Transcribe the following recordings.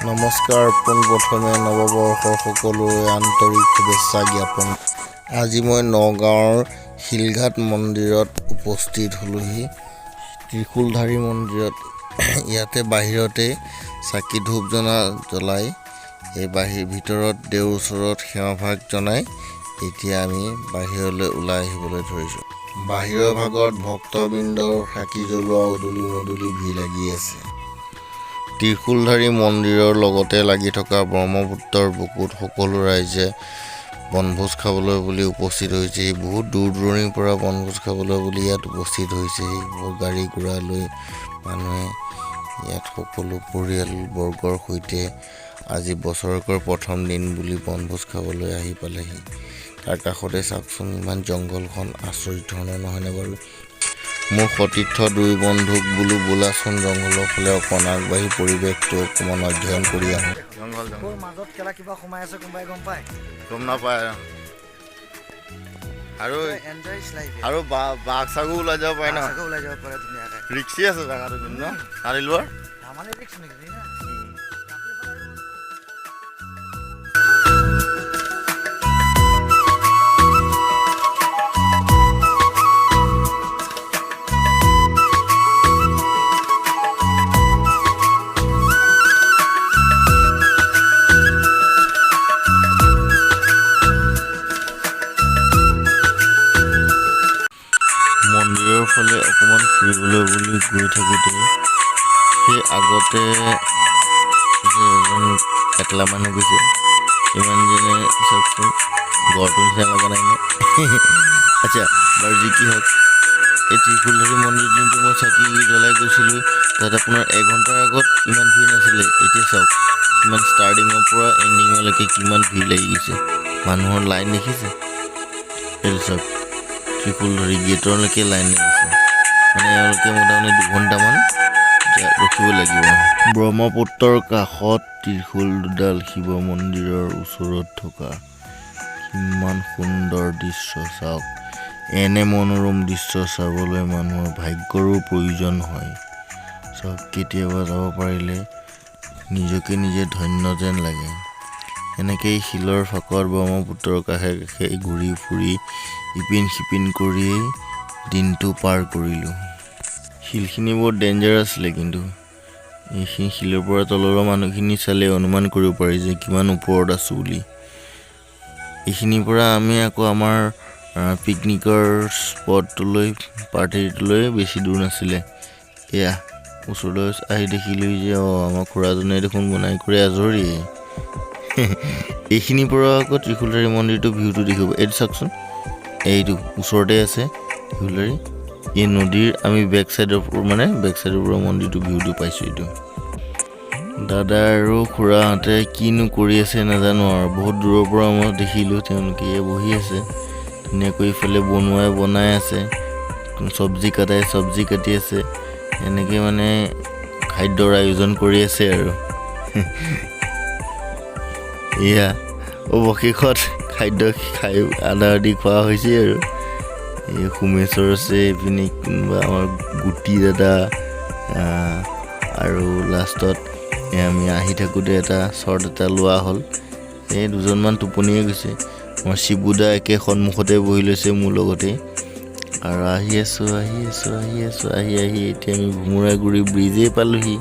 নমস্কাৰ। পোনপ্ৰথমে নৱবৰ্ষৰ সকলোৰে আন্তৰিক শুভেচ্ছা জ্ঞাপন। আজি মই নগাঁৱৰ শিলঘাট মন্দিৰত উপস্থিত হ'লোহি। ত্ৰিশূলধাৰী মন্দিৰত ইয়াতে বাহিৰতে চাকি ধূপ জ্বলাই এই ভিতৰত দেওৰ ওচৰত সেৱাভাগ জনাই এতিয়া আমি বাহিৰলৈ ওলাই আহিবলৈ ধৰিছোঁ। বাহিৰৰ ভাগত ভক্তবৃন্দৰ চাকি জ্বলোৱা উদুলি ভিৰ লাগি আছে। ত্ৰিশূলধাৰী মন্দিৰৰ লগতে লাগি থকা ব্ৰহ্মপুত্ৰৰ বুকুত সকলো ৰাইজে বনভোজ খাবলৈ বুলি উপস্থিত হৈছে। বহুত দূৰ দূৰণিৰ পৰা বনভোজ খাবলৈ বুলি ইয়াত উপস্থিত হৈছে। গাড়ী ঘোঁৰা লৈ মানুহে ইয়াত সকলো পৰিয়ালবৰ্গৰ সৈতে আজি বছৰেকৰ প্ৰথম দিন বুলি বনভোজ খাবলৈ আহি পালেহি। তাৰ কাষতে চাওকচোন ইমান জংঘলখন আচৰিত ধৰণৰ নহয়নে বাৰু? মোৰ সতীৰ্থ দুই বন্ধুক বোলো বোলাচোন জংঘলৰ ফালে অকণ আগবাঢ়ি পৰিৱেশটো অকণমান অধ্যয়ন কৰি আহোঁ। মাজত কেলা কিবা সোমাই আছে, কোনোবাই গম পায়? গম নাপায় আৰু বাঘ চাগো ওলাই যাব পাৰে ন? ওলাই যাব পাৰে ধুনীয়াকৈ। ৰিক্সি আছে জেগাটো কিন্তু ন? নানি লোৱাৰ ধেমালি ৰিক্স নেকি? মন্দিৰৰ ফালে অকণমান ফুৰিবলৈ বুলি গৈ থাকোঁতে সেই আগতে এজন একলা মানুহ গৈছে। ইমানজনে চাওকচোন গড়টো নিচিনা লগা নাই নে? আচ্ছা বাৰু যি কি হওক, এই ত্ৰিশূলধাৰী মন্দিৰ যোনটো মই চাকি জ্বলাই গৈছিলোঁ তাত আপোনাৰ এঘণ্টাৰ আগত ইমান ভিৰ নাছিলে। এতিয়া চাওক ইমান ষ্টাৰ্টিঙৰ পৰা এণ্ডিঙলৈকে কিমান ভিৰ লাগি গৈছে। মানুহৰ লাইন দেখিছে? এইটো চাওক ত্ৰিশূলধাৰী গেটৰলৈকে লাইন লাগিছে। মানে এওঁলোকে মোটামুটি 2 ঘণ্টামান ৰখিব লাগিব। ব্ৰহ্মপুত্ৰৰ কাষত ত্ৰিশূল দুডাল শিৱ মন্দিৰৰ ওচৰত থকা কিমান সুন্দৰ দৃশ্য চাওক। এনে মনোৰম দৃশ্য চাবলৈ মানুহৰ ভাগ্যৰো প্ৰয়োজন হয়। চাওক কেতিয়াবা যাব পাৰিলে নিজকে নিজে ধন্য যেন লাগে। এনেকেই শিলৰ ফাঁকত ব্ৰহ্মপুত্ৰৰ কাষে কাষে ঘূৰি ফুৰি ইপিন সিপিন কৰিয়েই দিনটো পাৰ কৰিলোঁ। শিলখিনি বৰ ডেঞ্জাৰ আছিলে, কিন্তু এইখিনি শিলৰ পৰা তলৰ মানুহখিনি চালে অনুমান কৰিব পাৰি যে কিমান ওপৰত আছোঁ বুলি। এইখিনিৰ পৰা আমি আকৌ আমাৰ পিকনিকৰ স্পটটোলৈ পাৰ্টিটোলৈ বেছি দূৰ নাছিলে। এয়া ওচৰলৈ আহি দেখিলোঁ যে আমাৰ খুৰাজনে দেখোন বনাই কৰি আজৰি। এইখিনিৰ পৰা আকৌ ত্ৰিশূলধাৰী মন্দিৰটো ভিউটো দেখিব। এইটো চাওকচোন, এইটো ওচৰতে আছে ত্ৰিশূলধাৰী। এই নদীৰ আমি বেক চাইডৰ পৰা মন্দিৰটো ভিউটো পাইছোঁ। এইটো দাদা আৰু খুৰাহঁতে কিনো কৰি আছে নাজানো আৰু বহুত দূৰৰ পৰা মই দেখিলোঁ তেওঁলোকে ইয়াত বহি আছে ধুনীয়াকৈ। ইফালে বনাই আছে, চব্জি কাটি আছে। এনেকৈ মানে খাদ্যৰ আয়োজন কৰি আছে আৰু এয়া অৱশেষত খাদ্য খাই আদা আদি খোৱা হৈছে আৰু। এই সোমেশ্বৰ আছে, এইপিনে কোনোবা আমাৰ গুটি দাদা, আৰু লাষ্টত আমি আহি থাকোঁতে এটা শ্বৰ্ট এটা লোৱা হ'ল। এই দুজনমান টোপনিয়ে গৈছে। মই শিবুদা একে সন্মুখতে বহি লৈছে মোৰ লগতে। আৰু আহি আছোঁ এতিয়া আমি ভোমোৰাগুৰি ব্ৰিজেই পালোহি।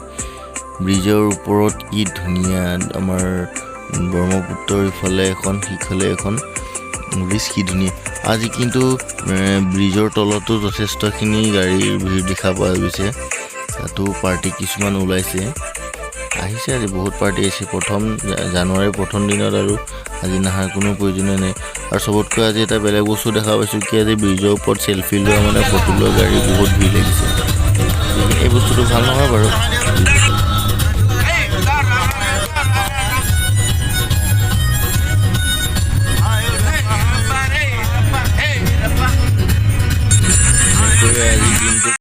ব্ৰিজৰ ওপৰত কি ধুনীয়া আমাৰ ব্ৰহ্মপুত্ৰৰ ইফালে এখন সিফালে এখন ব্ৰিজ, কি ধুনীয়া। আজি কিন্তু ব্ৰিজৰ তলতো যথেষ্টখিনি গাড়ীৰ ভিৰ দেখা পোৱা গৈছে। তাতো পাৰ্টি কিছুমান ওলাইছে, আহিছে আজি বহুত পাৰ্টি আহিছে। জানুৱাৰীৰ প্ৰথম দিনত আৰু আজি নহাৰ কোনো প্ৰয়োজনীয় নাই। আৰু চবতকৈ আজি এটা বেলেগ বস্তু দেখা পাইছোঁ কি আজি ব্ৰিজৰ ওপৰত চেলফি লোৱা ফটো লোৱা গাড়ী বহুত ভিৰ লাগিছে। এই বস্তুটো ভাল নহয় বাৰু।